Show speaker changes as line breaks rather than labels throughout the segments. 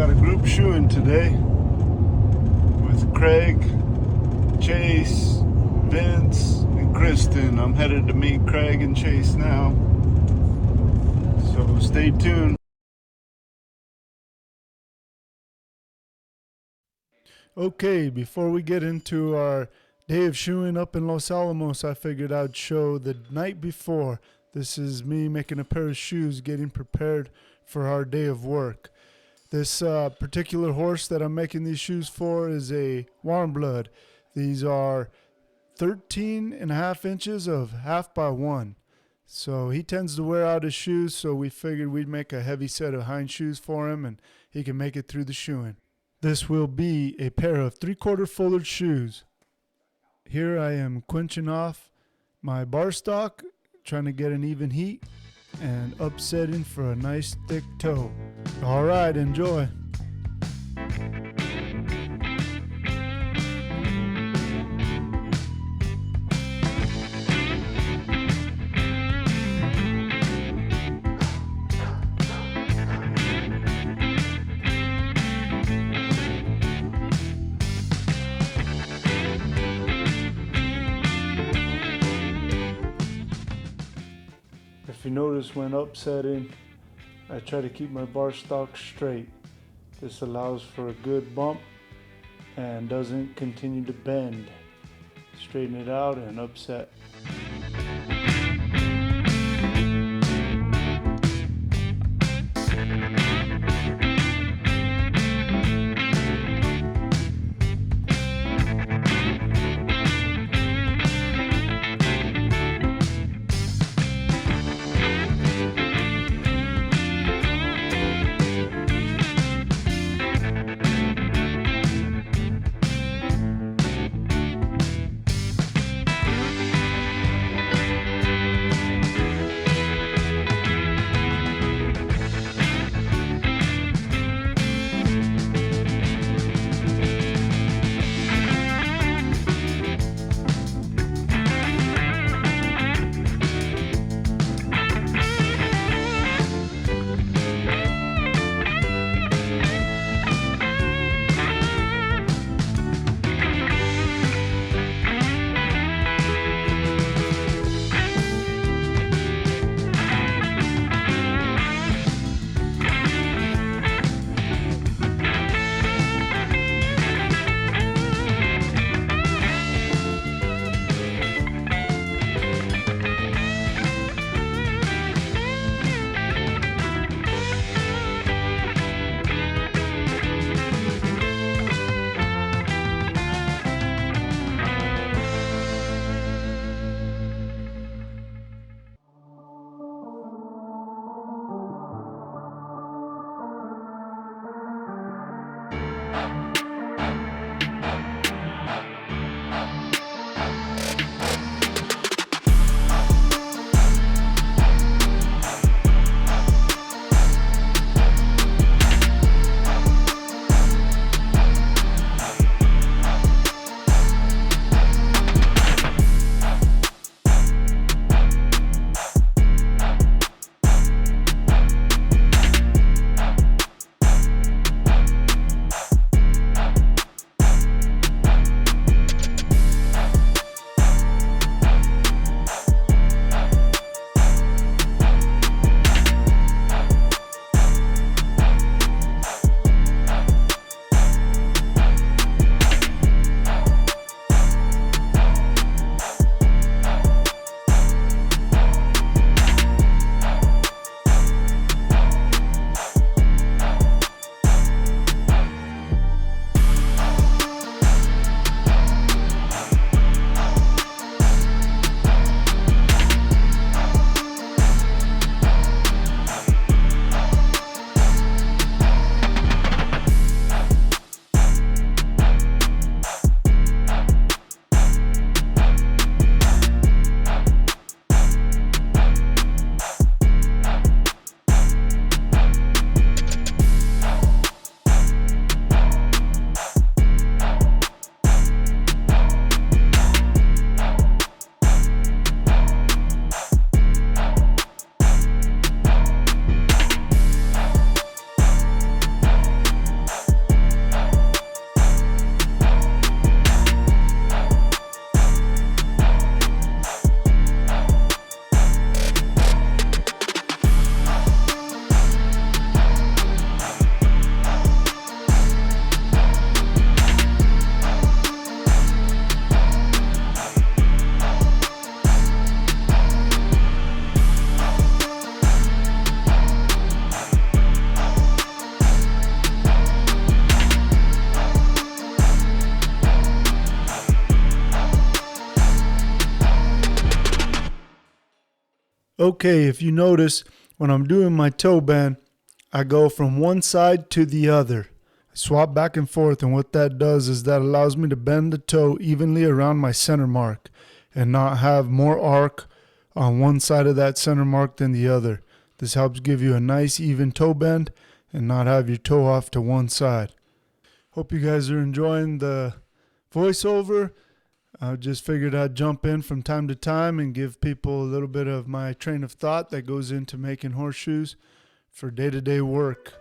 got a group shoeing today with Craig, Chase, Vince, and Kristen. I'm headed to meet Craig and Chase now, so stay tuned. Okay, before we get into our day of shoeing up in Los Alamos, I figured I'd show the night before. This is me making a pair of shoes, getting prepared for our day of work. This particular horse that I'm making these shoes for is a warm blood. These are 13 and a half inches of 1/2 by 1. So he tends to wear out his shoes, so we figured we'd make a heavy set of hind shoes for him and he can make it through the shoeing. This will be a pair of 3/4 folded shoes. Here I am quenching off my bar stock, trying to get an even heat, and upsetting for a nice thick toe. All right, enjoy. If you notice when upsetting, I try to keep my bar stock straight. This allows for a good bump and doesn't continue to bend. Straighten it out and upset. Okay, if you notice, when I'm doing my toe bend, I go from one side to the other. I swap back and forth, and what that does is that allows me to bend the toe evenly around my center mark and not have more arc on one side of that center mark than the other. This helps give you a nice even toe bend and not have your toe off to one side. Hope you guys are enjoying the voiceover. I just figured I'd jump in from time to time and give people a little bit of my train of thought that goes into making horseshoes for day-to-day work.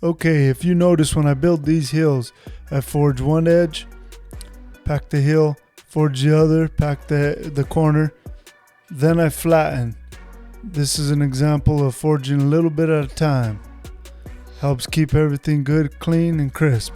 Okay, if you notice when I build these heels, I forge one edge, pack the heel, forge the other, pack the corner, then I flatten. This is an example of forging a little bit at a time. Helps keep everything good, clean, and crisp.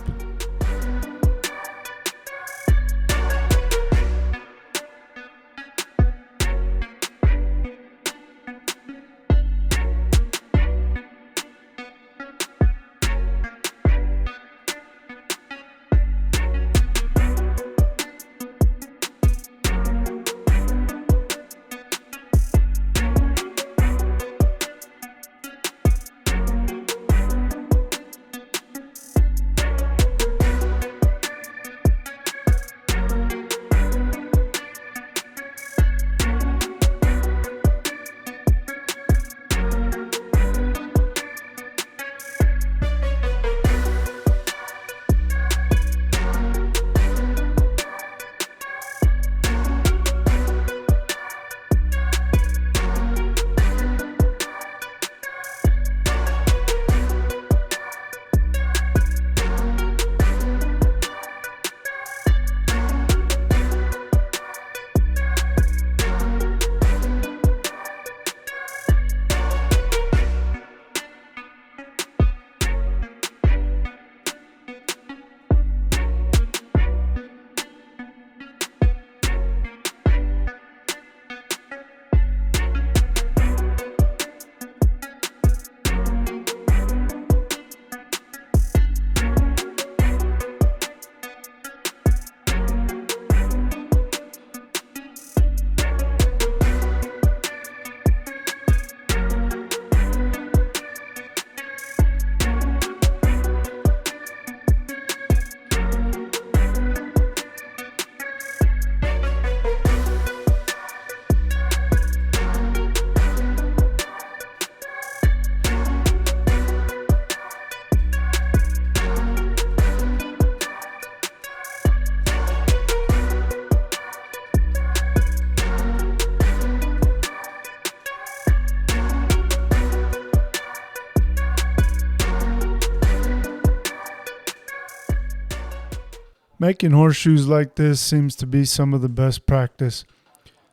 Making horseshoes like this seems to be some of the best practice.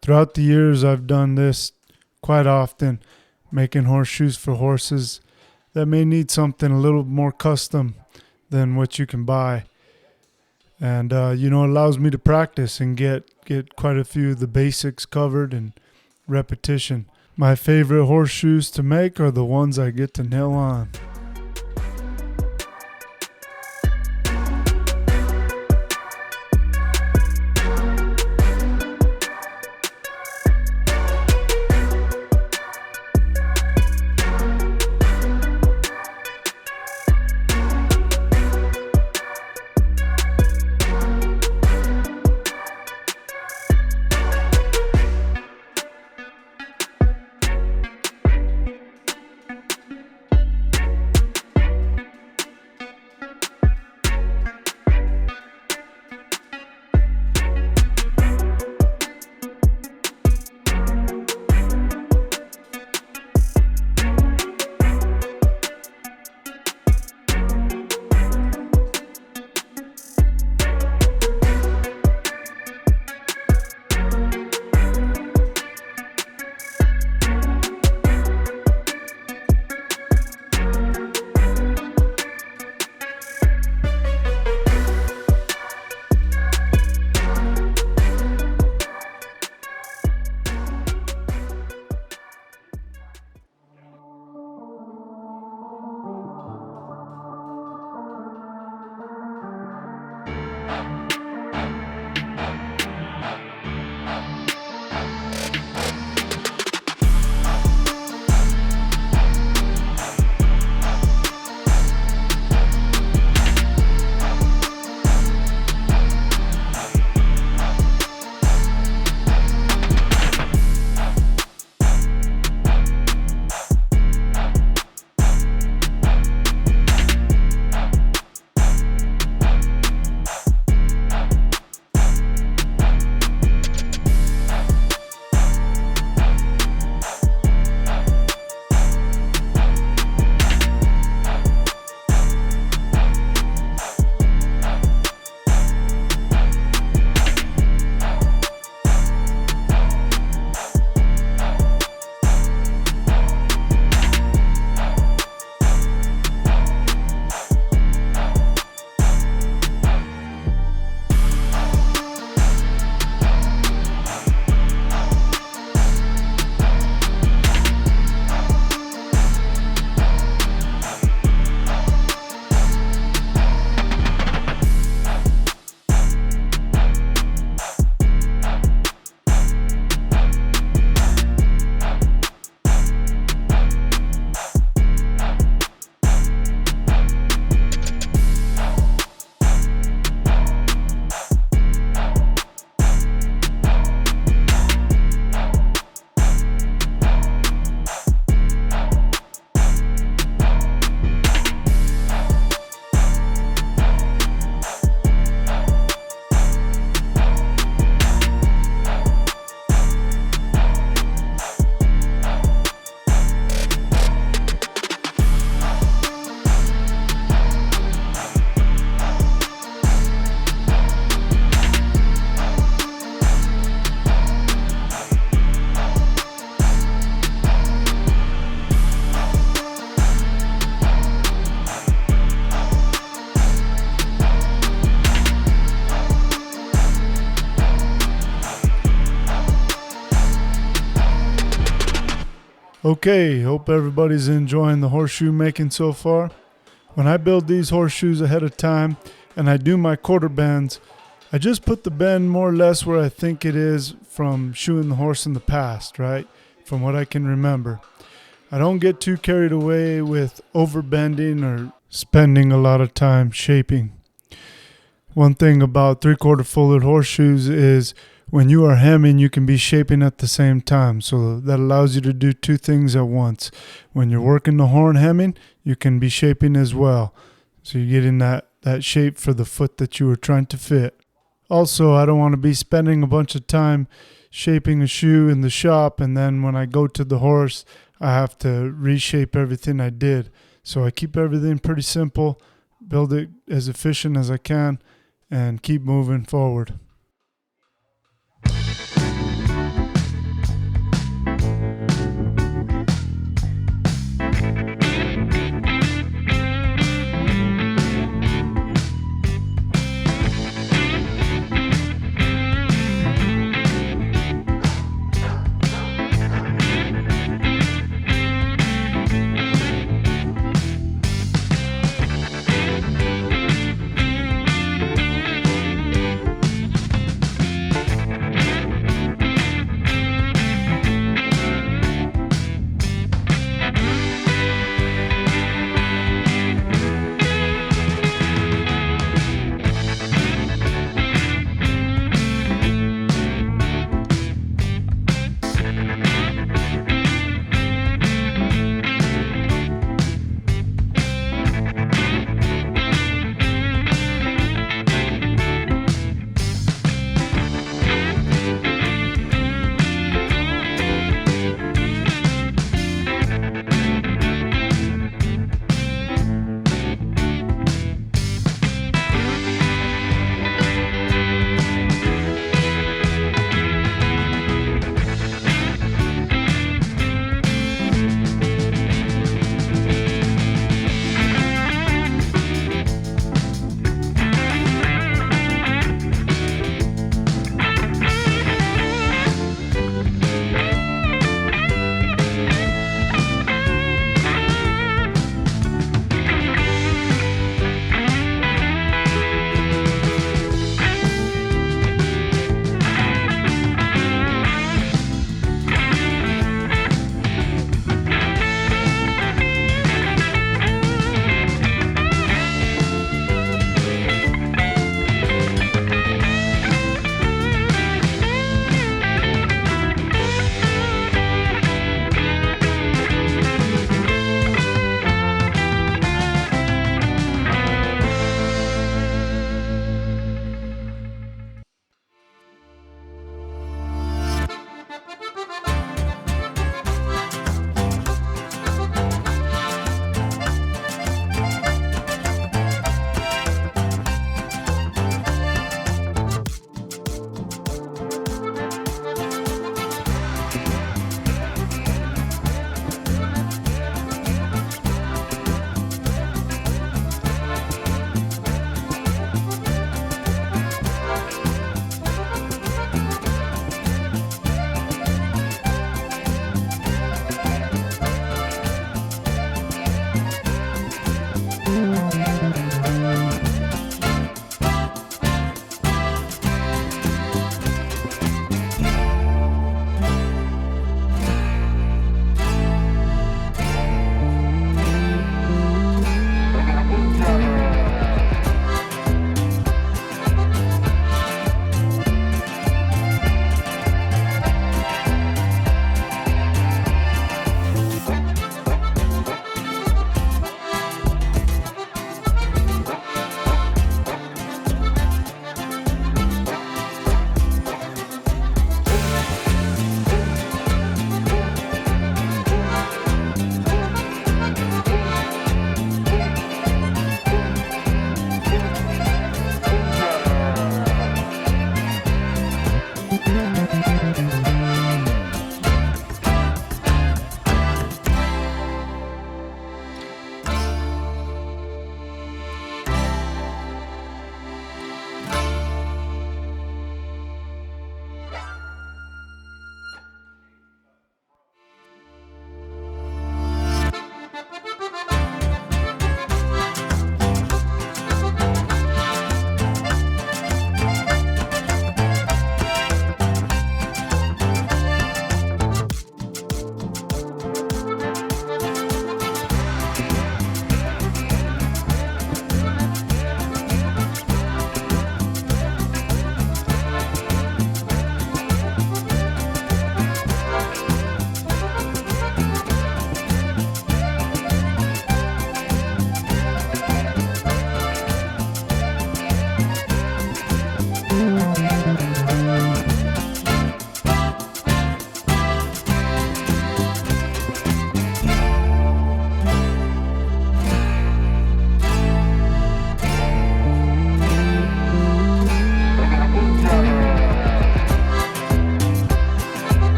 Throughout the years, I've done this quite often, making horseshoes for horses that may need something a little more custom than what you can buy. And it allows me to practice and get quite a few of the basics covered and repetition. My favorite horseshoes to make are the ones I get to nail on. Okay, hope everybody's enjoying the horseshoe making so far. When I build these horseshoes ahead of time and I do my quarter bends, I just put the bend more or less where I think it is from shoeing the horse in the past, right? From what I can remember. I don't get too carried away with overbending or spending a lot of time shaping. One thing about 3/4 folded horseshoes is when you are hemming, you can be shaping at the same time. So that allows you to do two things at once. When you're working the horn hemming, you can be shaping as well. So you're getting that shape for the foot that you were trying to fit. Also, I don't want to be spending a bunch of time shaping a shoe in the shop, and then when I go to the horse, I have to reshape everything I did. So I keep everything pretty simple, build it as efficient as I can, and keep moving forward.